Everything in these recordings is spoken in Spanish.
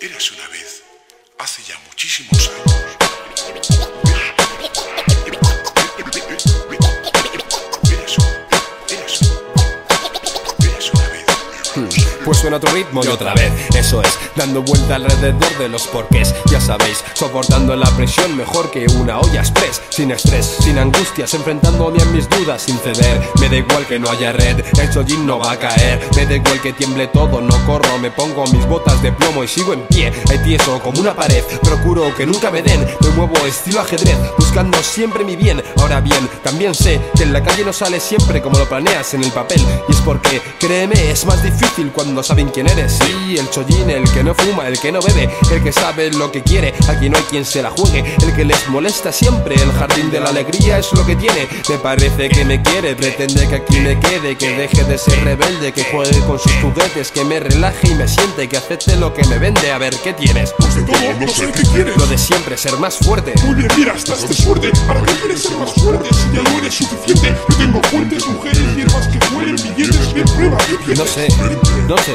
Érase una vez, hace ya muchísimos años. Pues suena otro ritmo y otra vez, eso es, dando vuelta alrededor de los porqués. Ya sabéis, soportando la presión mejor que una olla express. Sin estrés, sin angustias, enfrentándome a mis dudas sin ceder. Me da igual que no haya red, el Chojin no va a caer. Me da igual que tiemble todo, no corro. Me pongo mis botas de plomo y sigo en pie, tieso como una pared. Procuro que nunca me den, me muevo estilo ajedrez, buscando siempre mi bien. Ahora bien, también sé que en la calle no sale siempre como lo planeas en el papel. Y es porque, créeme, es más difícil cuando no saben quién eres. Sí, el Chojin, el que no fuma, el que no bebe, el que sabe lo que quiere. Aquí no hay quien se la juegue, el que les molesta siempre. El jardín de la alegría es lo que tiene. Me parece que me quiere, pretende que aquí me quede, que deje de ser rebelde, que juegue con sus juguetes, que me relaje y me siente, que acepte lo que me vende. A ver, ¿qué tienes? Pues de todo, no sé qué quieres. Lo de siempre, ser más fuerte. Muy bien, mira, estás de suerte. ¿Para qué quieres ser más fuerte si ya no eres suficiente? Yo tengo fuentes, mujeres, hierbas que huelen, billetes, bien prueba. No sé, no sé.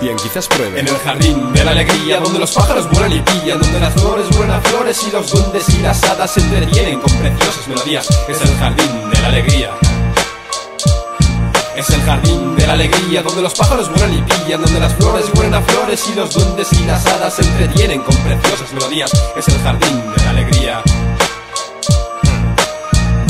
Bien, quizás pruebe. En el jardín de la alegría, donde los pájaros vuelan y pillan, donde las flores vuelan a flores y los duendes y las hadas se entretienen con preciosas melodías. Es el jardín de la alegría. Es el jardín de la alegría, donde los pájaros vuelan y pillan, donde las flores vuelan a flores y los duendes y las hadas se entretienen con preciosas melodías. Es el jardín de la alegría.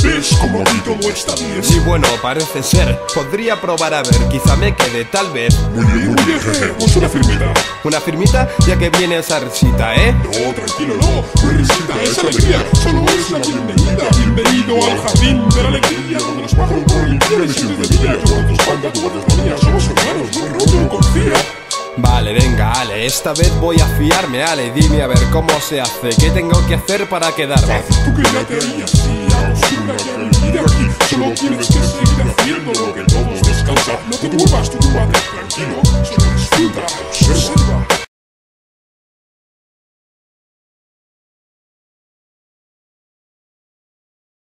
¿Ves cómo aquí todo está bien? Sí, bueno, parece ser. Podría probar a ver, quizá me quede, tal vez. Muy bien, jeje, pues una firmita. ¿Una firmita? Ya que viene esa risita, ¿eh? No, tranquilo, no, no es risita, es alegría. Solo es la bienvenida. Bienvenido al jardín de la alegría, donde los pájaros vuelan y pillan y siempre brillan. Yo guardo tu espalda, tú guardas la mía, somos hermanos, no te lo confía. Vale, venga, Ale, esta vez voy a fiarme, Ale. Dime a ver cómo se hace, qué tengo que hacer para quedarme. Fácil, tú quédate ahí así, a oscura, que al vivir aquí solo tienes que seguir haciendo lo que todos descansa. No te muevas, tú quédate tranquilo.